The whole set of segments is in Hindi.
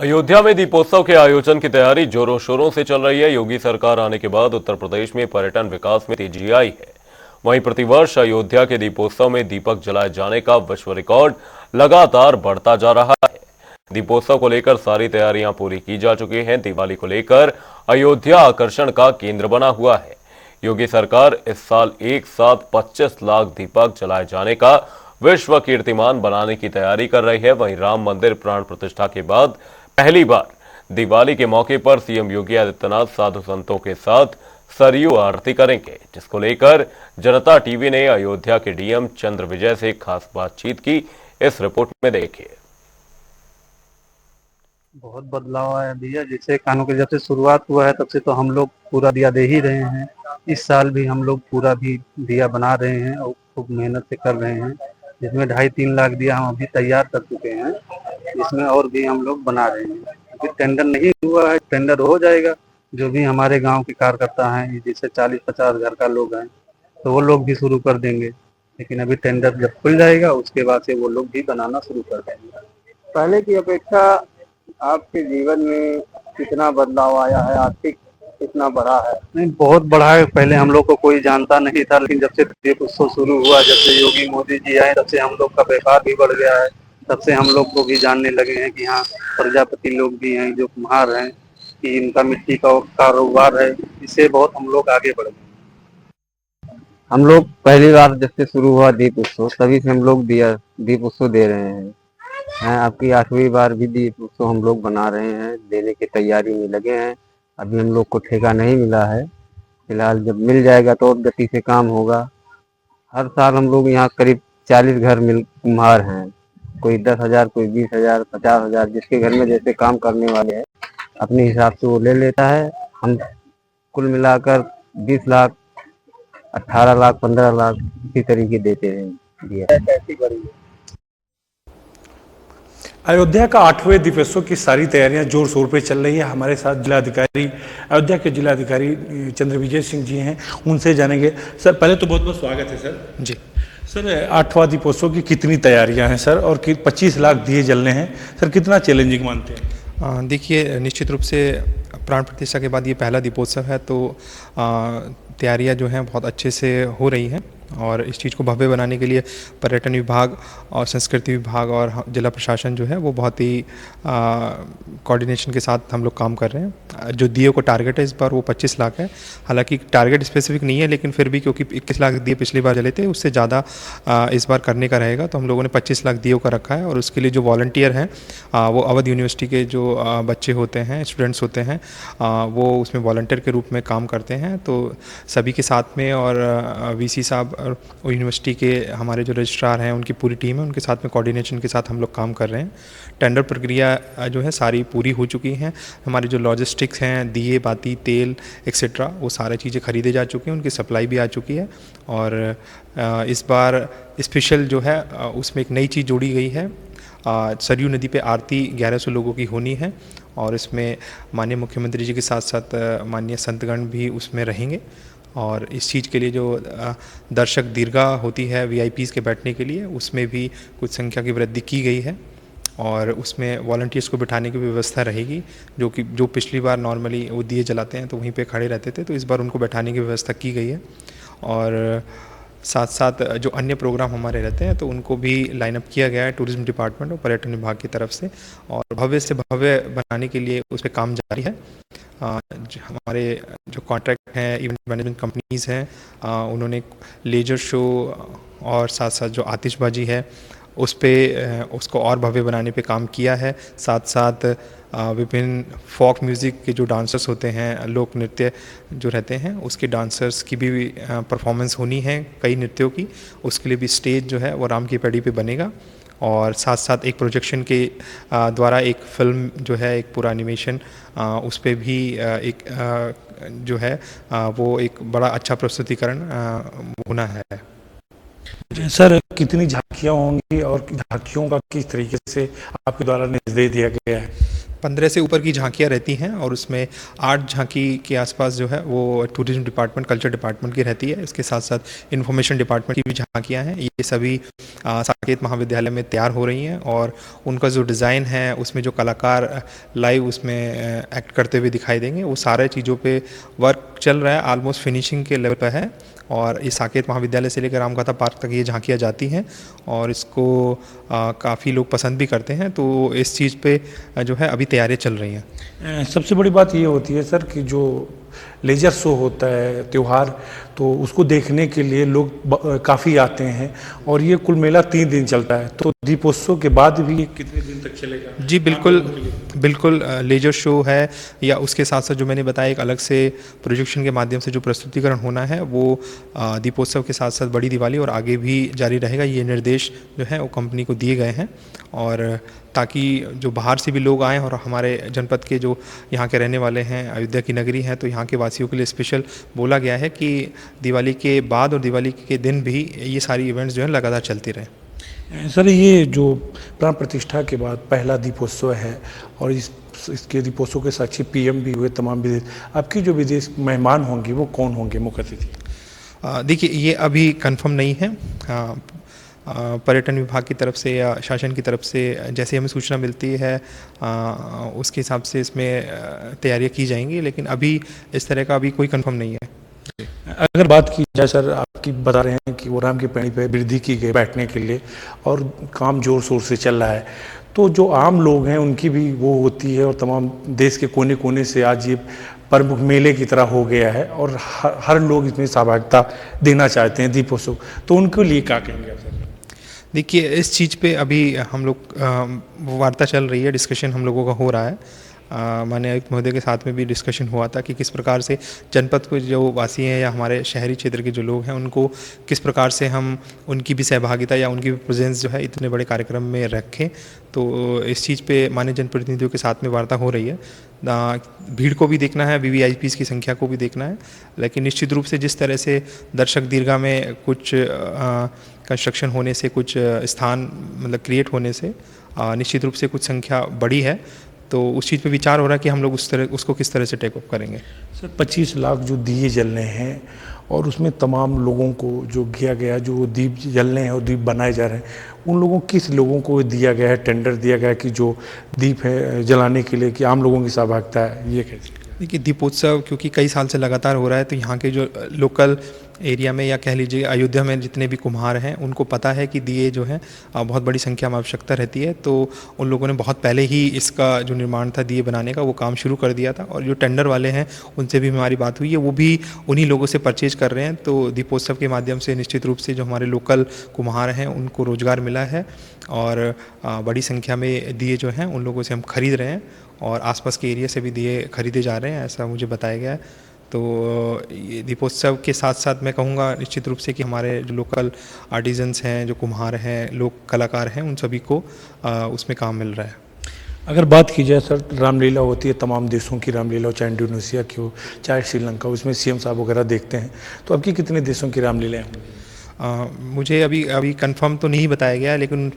अयोध्या में दीपोत्सव के आयोजन की तैयारी जोरों शोरों से चल रही है। योगी सरकार आने के बाद उत्तर प्रदेश में पर्यटन विकास में तेजी आई है। वहीं प्रतिवर्ष अयोध्या के दीपोत्सव में दीपक जलाए जाने का विश्व रिकॉर्ड लगातार बढ़ता जा रहा है। दीपोत्सव को लेकर सारी तैयारियां पूरी की जा चुकी हैं। दिवाली को लेकर अयोध्या आकर्षण का केंद्र बना हुआ है। योगी सरकार इस साल एक साथ 25 लाख दीपक जलाए जाने का विश्व कीर्तिमान बनाने की तैयारी कर रही है। वहीं राम मंदिर प्राण प्रतिष्ठा के बाद पहली बार दिवाली के मौके पर सीएम योगी आदित्यनाथ साधु संतों के साथ सरयू आरती करेंगे, जिसको लेकर जनता टीवी ने अयोध्या के डीएम चंद्र विजय से खास बातचीत की। इस रिपोर्ट में देखिए। बहुत बदलाव आया भैया। जैसे कानों के जब से शुरुआत हुआ है तब से तो हम लोग पूरा दिया दे ही रहे हैं। इस साल भी हम लोग पूरा भी दिया बना रहे हैं और खूब मेहनत से कर रहे हैं। जिसमें 2.5-3 लाख दिया हम अभी तैयार कर चुके हैं। इसमें और भी हम लोग बना रहे हैं। अभी टेंडर नहीं हुआ है, टेंडर हो जाएगा। जो भी हमारे गांव के कार्यकर्ता हैं, जैसे 40-50 घर का लोग हैं, तो वो लोग भी शुरू कर देंगे। लेकिन अभी टेंडर जब खुल जाएगा उसके बाद से वो लोग भी बनाना शुरू कर देंगे। पहले की अपेक्षा आपके जीवन में कितना बदलाव आया है, आर्थिक कितना बढ़ा है? नहीं, बहुत बढ़ा है। पहले हम लोग को कोई जानता नहीं था, लेकिन जब से दीप उत्सव शुरू हुआ, जब से योगी मोदी जी आए, तब से हम लोग का व्यापार भी बढ़ गया है। तब से हम लोग को भी जानने लगे हैं कि हाँ, प्रजापति लोग भी हैं जो कुम्हार हैं, कि इनका मिट्टी का कारोबार है। इससे बहुत हम लोग आगे बढ़ गए। हम लोग पहली बार जब से शुरू हुआ दीप उत्सव तभी से हम लोग दीप उत्सव दे रहे हैं। आपकी 8वीं बार भी दीप उत्सव हम लोग बना रहे हैं, देने की तैयारी में लगे हैं। अभी हम लोग को ठेका नहीं मिला है। फिलहाल जब मिल जाएगा तो और गति से काम होगा। हर साल हम लोग यहाँ करीब 40 घर मिल कुम्हार हैं। कोई 10,000, कोई 20,000, 50,000, जिसके घर में जैसे काम करने वाले हैं अपने हिसाब से वो ले लेता है। हम कुल मिलाकर 20 लाख, 18 लाख, 15 लाख इसी तरीके देते हैं दिया। कैसी बड़ी अयोध्या का 8वें दीपोत्सव की सारी तैयारियां जोर शोर पे चल रही है। हमारे साथ जिलाधिकारी अयोध्या के जिलाधिकारी चंद्र विजय सिंह जी हैं, उनसे जानेंगे। सर, पहले तो बहुत बहुत स्वागत है सर। जी सर, 8वां दीपोत्सव की कितनी तैयारियां हैं सर, और 25 लाख दिए जलने हैं सर, कितना चैलेंजिंग मानते हैं? देखिए, निश्चित रूप से प्राण प्रतिष्ठा के बाद ये पहला दीपोत्सव है, तो तैयारियां जो हैं बहुत अच्छे से हो रही हैं। और इस चीज़ को भव्य बनाने के लिए पर्यटन विभाग और संस्कृति विभाग और जिला प्रशासन जो है वो बहुत ही कोऑर्डिनेशन के साथ हम लोग काम कर रहे हैं। जो दिए को टारगेट है इस बार वो 25 लाख है। हालांकि टारगेट स्पेसिफिक नहीं है, लेकिन फिर भी क्योंकि 21 लाख दिए पिछली बार जले थे, उससे ज़्यादा इस बार करने का रहेगा, तो हम लोगों ने 25 लाख दियों का रखा है। और उसके लिए जो वॉलंटियर हैं वो अवध यूनिवर्सिटी के जो बच्चे होते हैं, स्टूडेंट्स होते हैं, वो उसमें वॉलंटियर के रूप में काम करते हैं। तो सभी के साथ में, और वीसी साहब और यूनिवर्सिटी के हमारे जो रजिस्ट्रार हैं उनकी पूरी टीम है, उनके साथ में कोऑर्डिनेशन के साथ हम लोग काम कर रहे हैं। टेंडर प्रक्रिया जो है सारी पूरी हो चुकी हैं। हमारे जो लॉजिस्टिक्स हैं, दिए बाती, तेल एक्सेट्रा, वो सारी चीज़ें खरीदे जा चुकी हैं, उनकी सप्लाई भी आ चुकी है। और इस बार स्पेशल जो है उसमें एक नई चीज़ जोड़ी गई है। सरयू नदी पे आरती 1100 लोगों की होनी है, और इसमें माननीय मुख्यमंत्री जी के साथ साथ माननीय संतगण भी उसमें रहेंगे। और इस चीज़ के लिए जो दर्शक दीर्घा होती है वीआईपीज़ के बैठने के लिए, उसमें भी कुछ संख्या की वृद्धि की गई है। और उसमें वॉलंटियर्स को बिठाने की व्यवस्था रहेगी, जो पिछली बार नॉर्मली वो दिए जलाते हैं तो वहीं पे खड़े रहते थे, तो इस बार उनको बैठाने की व्यवस्था की गई है। और साथ साथ जो अन्य प्रोग्राम हमारे रहते हैं तो उनको भी लाइनअप किया गया है टूरिज्म डिपार्टमेंट और पर्यटन विभाग की तरफ से। और भव्य से भव्य बनाने के लिए उस पर काम जारी है। हमारे जो कॉन्ट्रैक्ट हैं, इवेंट मैनेजमेंट कंपनीज़ हैं, उन्होंने लेजर शो और साथ साथ जो आतिशबाजी है उस पे उसको और भव्य बनाने पे काम किया है। साथ साथ विभिन्न फोक म्यूज़िक के जो डांसर्स होते हैं, लोक नृत्य जो रहते हैं, उसके डांसर्स की भी परफॉर्मेंस होनी है कई नृत्यों की। उसके लिए भी स्टेज जो है वो राम की पैड़ी पे बनेगा। और साथ साथ एक प्रोजेक्शन के द्वारा एक फ़िल्म जो है, एक पूरा एनिमेशन, उस पे भी एक जो है वो एक बड़ा अच्छा प्रस्तुतिकरण होना है। सर, कितनी झांकियाँ होंगी और झांकियों का किस तरीके से आपके द्वारा निर्देश दिया गया है? 15 से ऊपर की झांकियाँ रहती हैं और उसमें 8 झांकी के आसपास जो है वो टूरिज्म डिपार्टमेंट, कल्चर डिपार्टमेंट की रहती है। इसके साथ साथ इन्फॉर्मेशन डिपार्टमेंट की भी झांकियाँ हैं। ये सभी साकेत महाविद्यालय में तैयार हो रही हैं और उनका जो डिज़ाइन है उसमें जो कलाकार लाइव उसमें एक्ट करते हुए दिखाई देंगे, वो सारे चीज़ों पे वर्क चल रहा है, ऑलमोस्ट फिनिशिंग के लेवल पर है। और इस साकेत महाविद्यालय से लेकर रामकथा पार्क तक ये झांकियाँ जाती हैं और इसको काफ़ी लोग पसंद भी करते हैं। तो इस चीज़ पे जो है अभी तैयारियाँ चल रही हैं। सबसे बड़ी बात ये होती है सर कि जो लेजर शो होता है त्यौहार, तो उसको देखने के लिए लोग काफ़ी आते हैं और ये कुल मेला 3 दिन चलता है। तो दीपोत्सव के बाद भी ये कितने दिन तक चलेगा? जी बिल्कुल, बिल्कुल लेजर शो है या उसके साथ साथ जो मैंने बताया एक अलग से प्रोजेक्शन के माध्यम से जो प्रस्तुतिकरण होना है वो दीपोत्सव के साथ साथ बड़ी दिवाली और आगे भी जारी रहेगा। ये निर्देश जो है वो कंपनी को दिए गए हैं और ताकि जो बाहर से भी लोग आएँ और हमारे जनपद के जो यहाँ के रहने वाले हैं, अयोध्या की नगरी है, तो यहाँ के वासियों के लिए स्पेशल बोला गया है कि दिवाली के बाद और दिवाली के दिन भी ये सारी इवेंट्स जो है लगातार चलती रहें। सर ये जो प्राण प्रतिष्ठा के बाद पहला दीपोत्सव है और इसके दीपोत्सव के साक्षी पीएम भी हुए, तमाम विदेश, आपकी जो विदेश मेहमान होंगे वो कौन होंगे मुख्य अतिथि? देखिए ये अभी कंफर्म नहीं है। पर्यटन विभाग की तरफ से या शासन की तरफ से जैसे हमें सूचना मिलती है उसके हिसाब से इसमें तैयारियां की जाएंगी, लेकिन अभी इस तरह का अभी कोई कंफर्म नहीं है। अगर बात की जाए सर, आपकी बता रहे हैं कि वो राम की पैड़ी पे वृद्धि की गई बैठने के लिए और काम जोर शोर से चल रहा है, तो जो आम लोग हैं उनकी भी वो होती है और तमाम देश के कोने कोने से आज ये प्रमुख मेले की तरह हो गया है और हर लोग इसमें सहभागिता देना चाहते हैं दीपोत्सव, तो उनके लिए क्या कहेंगे आप सर? देखिए इस चीज़ पे अभी हम लोग वार्ता चल रही है, डिस्कशन हम लोगों का हो रहा है। माननीय आयुक्त महोदय के साथ में भी डिस्कशन हुआ था कि किस प्रकार से जनपद को जो वासी हैं या हमारे शहरी क्षेत्र के जो लोग हैं उनको किस प्रकार से हम उनकी भी सहभागिता या उनकी भी प्रेजेंस जो है इतने बड़े कार्यक्रम में रखें। तो इस चीज़ पे माननीय जनप्रतिनिधियों के साथ में वार्ता हो रही है। भीड़ को भी देखना है, वीवीआईपीज़ की संख्या को भी देखना है, लेकिन निश्चित रूप से जिस तरह से दर्शक दीर्घा में कुछ कंस्ट्रक्शन होने से, कुछ स्थान मतलब क्रिएट होने से निश्चित रूप से कुछ संख्या बढ़ी है, तो उस चीज़ पे विचार हो रहा है कि हम लोग उसको किस तरह से टेक अप करेंगे। सर 25 लाख जो दिए जल रहे हैं और उसमें तमाम लोगों को जो किया गया, जो दीप जल रहे हैं और दीप बनाए जा रहे हैं, उन लोगों किस लोगों को दिया गया है, टेंडर दिया गया है कि जो दीप है जलाने के लिए, कि आम लोगों की सहभागिता है, ये कैसे? देखिए दीपोत्सव क्योंकि कई साल से लगातार हो रहा है, तो यहाँ के जो लोकल एरिया में या कह लीजिए अयोध्या में जितने भी कुम्हार हैं उनको पता है कि दिए जो हैं बहुत बड़ी संख्या में आवश्यकता रहती है, तो उन लोगों ने बहुत पहले ही इसका जो निर्माण था दिए बनाने का वो काम शुरू कर दिया था। और जो टेंडर वाले हैं उनसे भी हमारी बात हुई है, वो भी उन्हीं लोगों से परचेज कर रहे हैं। तो दीपोत्सव के माध्यम से निश्चित रूप से जो हमारे लोकल कुम्हार हैं उनको रोज़गार मिला है और बड़ी संख्या में दिए जो हैं उन लोगों से हम खरीद रहे हैं और आसपास के एरिया से भी दिए खरीदे जा रहे हैं, ऐसा मुझे बताया गया है। तो ये दीपोत्सव के साथ साथ मैं कहूँगा निश्चित रूप से कि हमारे जो लोकल आर्टिजन्स हैं, जो कुम्हार हैं, लोक कलाकार हैं, उन सभी को उसमें काम मिल रहा है। अगर बात की जाए सर, रामलीला होती है, तमाम देशों की रामलीला हो, चाहे इंडोनेशिया की हो, चाहे श्रीलंका, उसमें सीएम साहब वगैरह देखते हैं, तो अब की कितने देशों की रामलीलाएँ होंगी? मुझे अभी कंफर्म तो नहीं बताया गया, लेकिन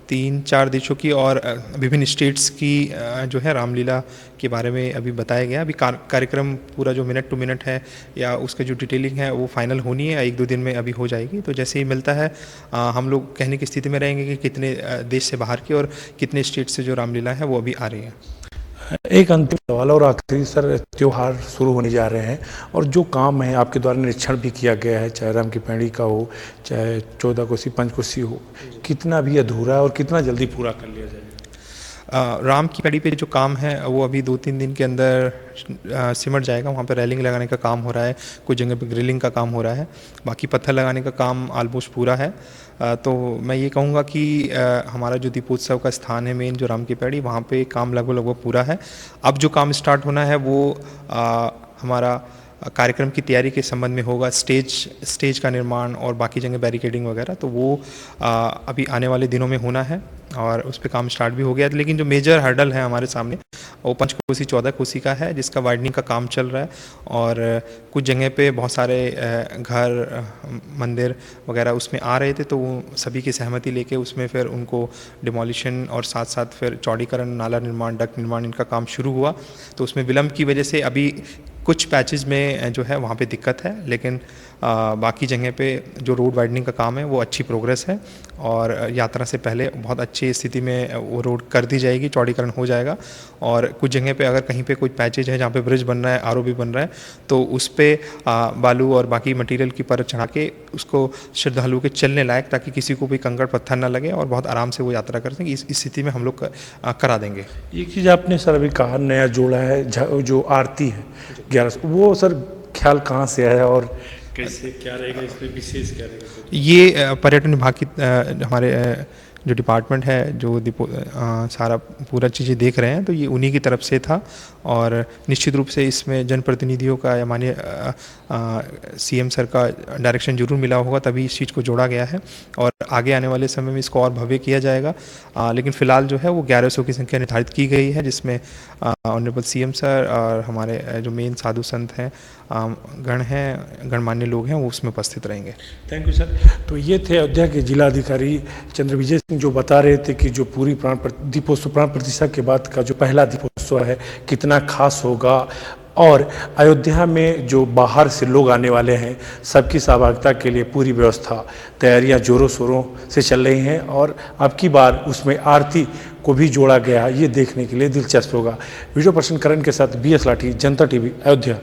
3-4 देशों की और विभिन्न स्टेट्स की जो है रामलीला के बारे में अभी बताया गया। अभी कार्यक्रम पूरा जो मिनट टू मिनट है या उसका जो डिटेलिंग है वो फाइनल होनी है, 1-2 दिन में अभी हो जाएगी। तो जैसे ही मिलता है हम लोग कहने की स्थिति में रहेंगे कि कितने देश से बाहर की और कितने स्टेट से जो रामलीला है वो अभी आ रही है। एक अंतिम सवाल और आखिरी सर, त्यौहार शुरू होने जा रहे हैं और जो काम है आपके द्वारा निरीक्षण भी किया गया है, चाहे राम की पैड़ी का हो, चाहे 14 कोसी पंचकोसी हो, कितना भी अधूरा है और कितना जल्दी पूरा कर लिया जाए? राम की पैड़ी पे जो काम है वो अभी 2-3 दिन के अंदर सिमट जाएगा। वहाँ पे रेलिंग लगाने का काम हो रहा है, कुछ जगह पे ग्रिलिंग का काम हो रहा है, बाकी पत्थर लगाने का काम ऑलमोस्ट पूरा है। तो मैं ये कहूँगा कि हमारा जो दीपोत्सव का स्थान है मेन जो राम की पैड़ी, वहाँ पे काम लगभग पूरा है। अब जो काम स्टार्ट होना है वो हमारा कार्यक्रम की तैयारी के संबंध में होगा, स्टेज का निर्माण और बाकी जगह बैरिकेडिंग वगैरह, तो वो अभी आने वाले दिनों में होना है और उस पर काम स्टार्ट भी हो गया। लेकिन जो मेजर हर्डल है हमारे सामने वो 5 कोसी 14 कोसी का है, जिसका वाइडनिंग का काम चल रहा है। और कुछ जगह पे बहुत सारे घर मंदिर वगैरह उसमें आ रहे थे, तो वो सभी की सहमति लेके उसमें फिर उनको डिमोलिशन और साथ साथ फिर चौड़ीकरण, नाला निर्माण, डक निर्माण, इनका काम शुरू हुआ। तो उसमें विलम्ब की वजह से अभी कुछ पैचेस में जो है वहाँ पे दिक्कत है, लेकिन बाकी जगह पे जो रोड वाइडनिंग का काम है वो अच्छी प्रोग्रेस है और यात्रा से पहले बहुत अच्छी स्थिति में वो रोड कर दी जाएगी, चौड़ीकरण हो जाएगा। और कुछ जगह पे अगर कहीं पे कोई पैचेज है जहाँ पे ब्रिज बन रहा है, आरओबी बन रहा है, तो उस पे बालू और बाकी मटेरियल की परत चढ़ा के उसको श्रद्धालुओं के चलने लायक, ताकि किसी को भी कंकड़ पत्थर ना लगे और बहुत आराम से वो यात्रा कर सकें, इस स्थिति में हम लोग करा देंगे। एक चीज़ आपने सर अभी कहा नया जोड़ा है, जो आरती है 1100, वो सर ख्याल कहाँ से आया और कैसे क्या रहेगा, इस पर विशेष क्या रहेगा? ये पर्यटन विभाग की हमारे जो डिपार्टमेंट है, जो सारा पूरा चीज़ें देख रहे हैं, तो ये उन्हीं की तरफ से था। और निश्चित रूप से इसमें जनप्रतिनिधियों का या माननीय सीएम सर का डायरेक्शन जरूर मिला होगा, तभी इस चीज़ को जोड़ा गया है और आगे आने वाले समय में इसको और भव्य किया जाएगा। लेकिन फ़िलहाल जो है वो 1100 की संख्या निर्धारित की गई है, जिसमें ऑनरेबल सीएम सर और हमारे जो मेन साधु संत हैं, गण हैं, गणमान्य लोग हैं, वो उसमें उपस्थित रहेंगे। Thank you sir. तो ये थे अयोध्या के जिलाधिकारी चंद्रविजय सिंह, जो बता रहे थे कि जो पूरी दीपोत्सव प्राण प्रतिष्ठा के बाद का जो पहला दीपोत्सव है कितना खास होगा और अयोध्या में जो बाहर से लोग आने वाले हैं सबकी सहभागिता के लिए पूरी व्यवस्था, तैयारियां जोरों शोरों से चल रही हैं और अब की बार उसमें आरती को भी जोड़ा गया, ये देखने के लिए दिलचस्प होगा। वीडियो पर्सन करण के साथ BS लाठी, जनता TV, अयोध्या।